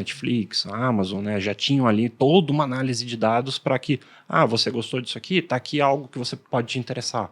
Netflix, a Amazon, né, já tinham ali toda uma análise de dados para que, você gostou disso aqui? Está aqui algo que você pode te interessar.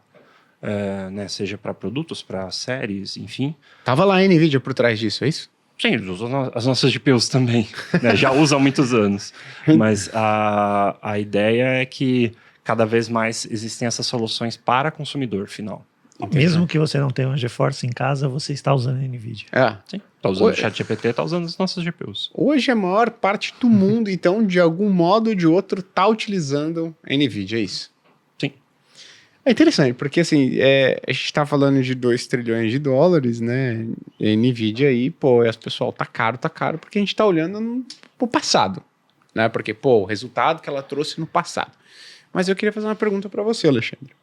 Né, seja para produtos, para séries, enfim. Tava lá a NVIDIA por trás disso, é isso? Sim, eles usam as nossas GPUs também, né, já usam há muitos anos. Mas a ideia é que cada vez mais existem essas soluções para consumidor final. Mesmo que você não tenha uma GeForce em casa, você está usando a NVIDIA. Sim, está usando o ChatGPT, está usando as nossas GPUs. Hoje a maior parte do mundo, então, de algum modo ou de outro, está utilizando a NVIDIA, é isso? Sim. É interessante, porque assim, a gente está falando de 2 trilhões de dólares, né? A NVIDIA aí, as pessoal, tá caro, porque a gente está olhando pro passado, né? Porque, o resultado que ela trouxe no passado. Mas eu queria fazer uma pergunta para você, Alexandre.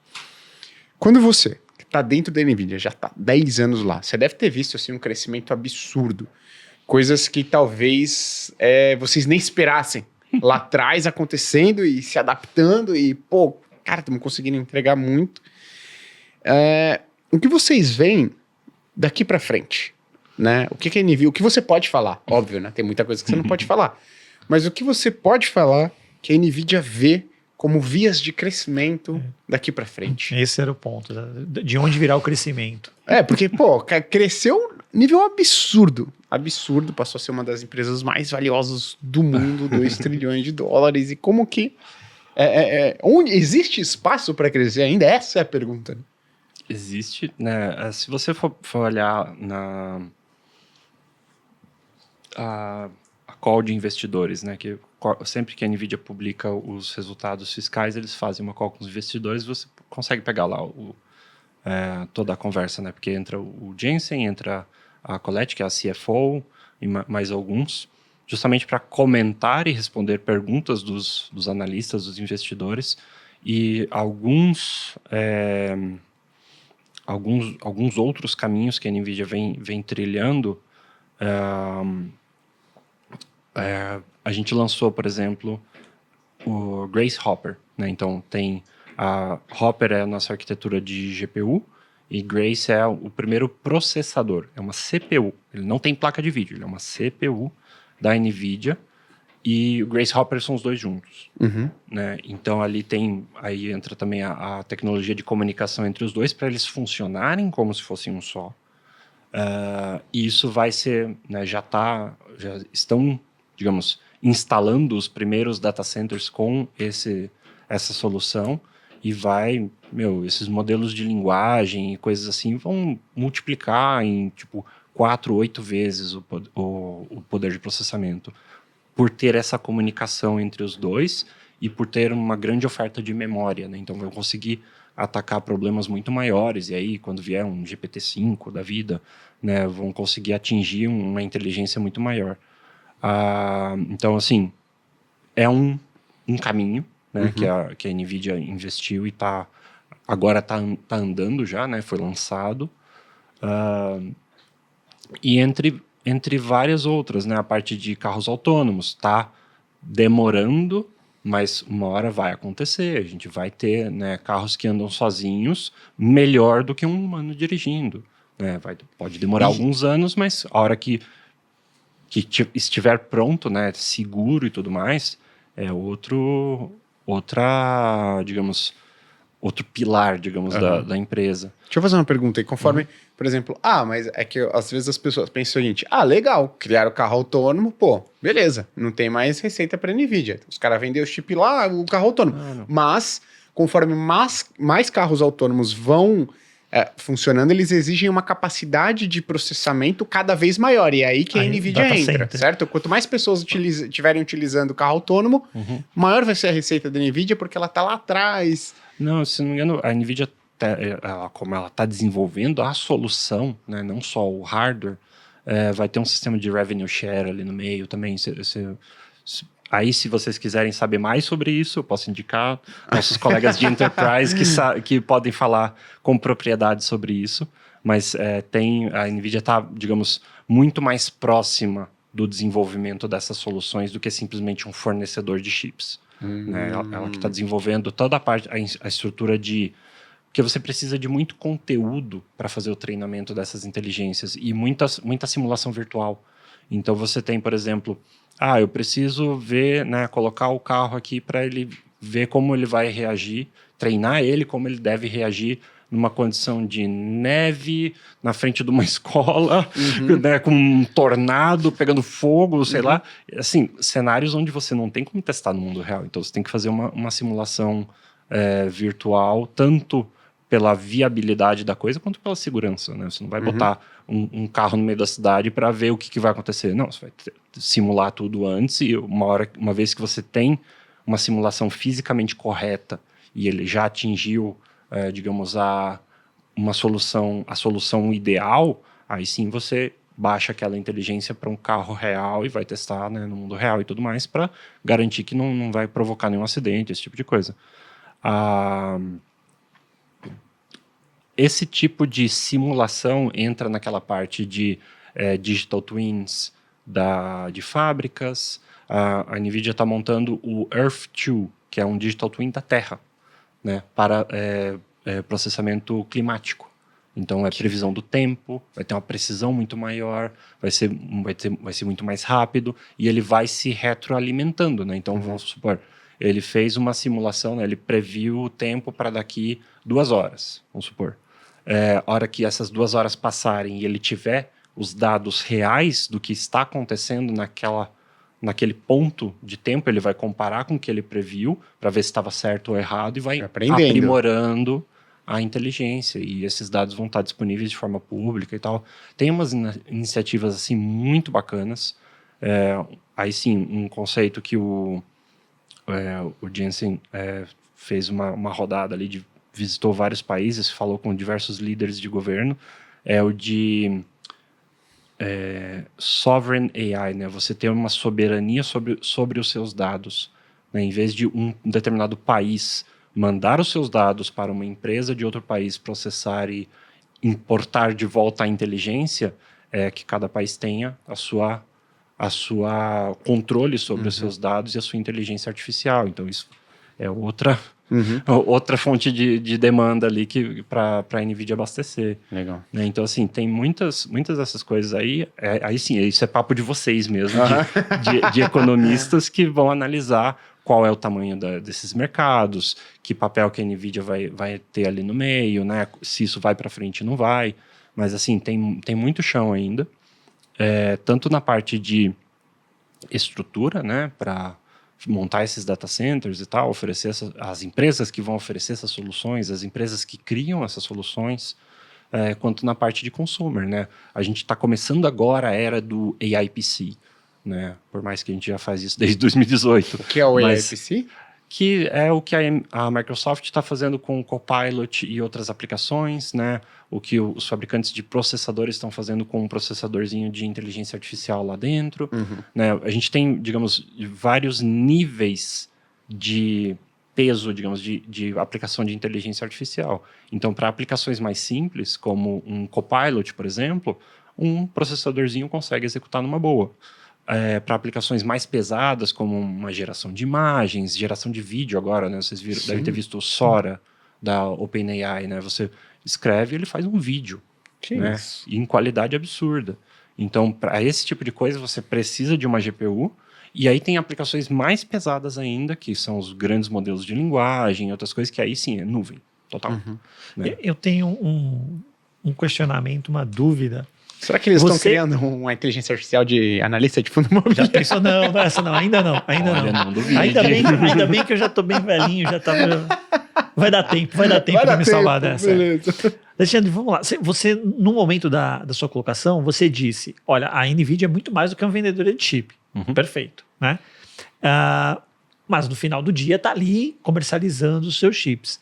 Quando você está dentro da NVIDIA, já está 10 anos lá, você deve ter visto assim, um crescimento absurdo. Coisas que talvez vocês nem esperassem lá atrás acontecendo e se adaptando e, cara, estamos conseguindo entregar muito. O que vocês veem daqui para frente? Né? O que a NVIDIA, o que você pode falar? Óbvio, né? Tem muita coisa que você não pode falar. Mas o que você pode falar que a NVIDIA vê como vias de crescimento daqui para frente? Esse era o ponto, né? De onde virá o crescimento. Porque, cresceu nível absurdo. Absurdo, passou a ser uma das empresas mais valiosas do mundo, 2 trilhões de dólares. E como que... onde existe espaço para crescer ainda? Essa é a pergunta. Né? Existe, né? Se você for olhar a call de investidores, né? Que sempre que a NVIDIA publica os resultados fiscais, eles fazem uma call com os investidores, você consegue pegar lá toda a conversa, né? Porque entra o Jensen, entra a Colette, que é a CFO, e mais alguns, justamente para comentar e responder perguntas dos analistas, dos investidores, e alguns outros caminhos que a NVIDIA vem trilhando. A gente lançou, por exemplo, o Grace Hopper, né? Então tem a Hopper é a nossa arquitetura de GPU e Grace é o primeiro processador, é uma CPU. Ele não tem placa de vídeo, ele é uma CPU da NVIDIA e o Grace Hopper são os dois juntos. Né? Então aí entra também a tecnologia de comunicação entre os dois para eles funcionarem como se fossem um só. E isso vai ser, né, já estão, digamos, instalando os primeiros data centers com essa solução e esses modelos de linguagem e coisas assim vão multiplicar em, 4, 8 vezes o poder de processamento por ter essa comunicação entre os dois e por ter uma grande oferta de memória, né? Então vão conseguir atacar problemas muito maiores e aí quando vier um GPT-5 da vida, né, vão conseguir atingir uma inteligência muito maior. Então, assim, é um caminho, né, que a NVIDIA investiu e agora tá andando já, né, foi lançado. E entre várias outras, né, a parte de carros autônomos, tá demorando, mas uma hora vai acontecer. A gente vai ter, né, carros que andam sozinhos melhor do que um humano dirigindo. Né? Pode demorar alguns anos, mas a hora que estiver pronto, né, seguro e tudo mais, é outro pilar, digamos, da empresa. Deixa eu fazer uma pergunta aí, conforme, por exemplo, mas é que às vezes as pessoas pensam o seguinte, legal, criaram o carro autônomo, beleza, não tem mais receita para NVIDIA. Os caras vendem o chip lá, o carro autônomo. Mas, conforme mais carros autônomos vão funcionando, eles exigem uma capacidade de processamento cada vez maior. E é aí que a NVIDIA entra, certo? Quanto mais pessoas estiverem utilizando o carro autônomo, maior vai ser a receita da NVIDIA, porque ela está lá atrás. Não, se não me engano, a NVIDIA, como ela está desenvolvendo a solução, né, não só o hardware, vai ter um sistema de revenue share ali no meio também. Aí, se vocês quiserem saber mais sobre isso, eu posso indicar nossos colegas de enterprise que podem falar com propriedade sobre isso. Mas a NVIDIA está, digamos, muito mais próxima do desenvolvimento dessas soluções do que simplesmente um fornecedor de chips. Né? Ela que está desenvolvendo toda a estrutura porque você precisa de muito conteúdo para fazer o treinamento dessas inteligências e muita simulação virtual. Então você tem, por exemplo, eu preciso ver, né, colocar o carro aqui para ele ver como ele vai reagir, treinar ele como ele deve reagir numa condição de neve, na frente de uma escola, né, com um tornado pegando fogo, sei lá. Assim, cenários onde você não tem como testar no mundo real. Então, você tem que fazer uma simulação virtual, tanto pela viabilidade da coisa, quanto pela segurança, né? Você não vai botar um carro no meio da cidade para ver o que vai acontecer. Não, você vai simular tudo antes e uma vez que você tem uma simulação fisicamente correta e ele já atingiu digamos, a solução ideal, aí sim você baixa aquela inteligência para um carro real e vai testar, né, no mundo real e tudo mais, para garantir que não vai provocar nenhum acidente, esse tipo de coisa. Esse tipo de simulação entra naquela parte de digital twins de fábricas. A NVIDIA está montando o Earth 2, que é um digital twin da Terra, né, para processamento climático. Então, previsão do tempo, vai ter uma precisão muito maior, vai ser muito mais rápido, e ele vai se retroalimentando, né? Então, vamos supor, ele fez uma simulação, né, ele previu o tempo para daqui 2 horas, vamos supor. A hora que essas 2 horas passarem e ele tiver os dados reais do que está acontecendo naquele ponto de tempo, ele vai comparar com o que ele previu para ver se estava certo ou errado e vai aprimorando a inteligência, e esses dados vão estar disponíveis de forma pública e tal. Tem umas iniciativas assim muito bacanas. Aí sim, um conceito que o Jensen fez uma rodada ali, visitou vários países, falou com diversos líderes de governo, é o de Sovereign AI, né? Você ter uma soberania sobre os seus dados, né? Em vez de um determinado país mandar os seus dados para uma empresa de outro país processar e importar de volta a inteligência, que cada país tenha a sua controle sobre os seus dados e a sua inteligência artificial. Então, isso é outra fonte de demanda ali para a NVIDIA abastecer. Legal. Né? Então, assim, tem muitas dessas coisas aí. Aí sim, isso é papo de vocês mesmo, de economistas que vão analisar qual é o tamanho desses mercados, que papel que a NVIDIA vai ter ali no meio, né? Se isso vai para frente ou não vai. Mas, assim, tem muito chão ainda. Tanto na parte de estrutura, né? Para montar esses data centers e tal, oferecer as empresas que vão oferecer essas soluções, as empresas que criam essas soluções, quanto na parte de consumer, né? A gente está começando agora a era do AIPC, né? Por mais que a gente já faz isso desde 2018. O que é o AIPC? Que é o que a Microsoft está fazendo com o Copilot e outras aplicações, né? O que os fabricantes de processadores estão fazendo com um processadorzinho de inteligência artificial lá dentro. Né? A gente tem, digamos, vários níveis de peso, digamos, de aplicação de inteligência artificial. Então, para aplicações mais simples, como um Copilot, por exemplo, um processadorzinho consegue executar numa boa. Para aplicações mais pesadas, como uma geração de imagens, geração de vídeo agora, né? Vocês devem ter visto o Sora da OpenAI, né? Você escreve e ele faz um vídeo, né? E em qualidade absurda. Então, para esse tipo de coisa, você precisa de uma GPU. E aí tem aplicações mais pesadas ainda, que são os grandes modelos de linguagem, outras coisas, que aí sim é nuvem, total. Né? Eu tenho um questionamento, uma dúvida. Será que eles estão criando uma inteligência artificial de analista de fundo imobiliário? Já pensou? Não, essa não, ainda não. Olha, não duvide. Ainda bem que eu já tô bem velhinho, vai dar tempo para me salvar dessa. Beleza. Alexandre, vamos lá. Você, no momento da sua colocação, você disse, olha, a NVIDIA é muito mais do que uma vendedora de chip. Perfeito, né? Mas no final do dia está ali comercializando os seus chips.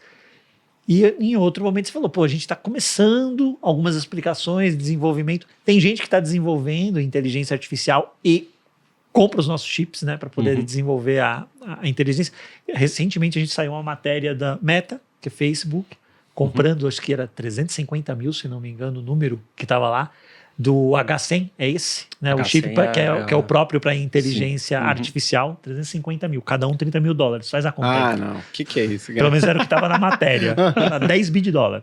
E em outro momento você falou, a gente está começando algumas explicações, desenvolvimento. Tem gente que está desenvolvendo inteligência artificial e compra os nossos chips, né, para poder desenvolver a inteligência. Recentemente a gente saiu uma matéria da Meta, que é Facebook, comprando, acho que era 350 mil, se não me engano, o número que estava lá, do H100, é esse, né? O chip que é o próprio para inteligência artificial, 350 mil, cada um $30 mil, faz a conta aí. Não, o que é isso? Pelo menos era o que estava na matéria, 10 bi de dólar.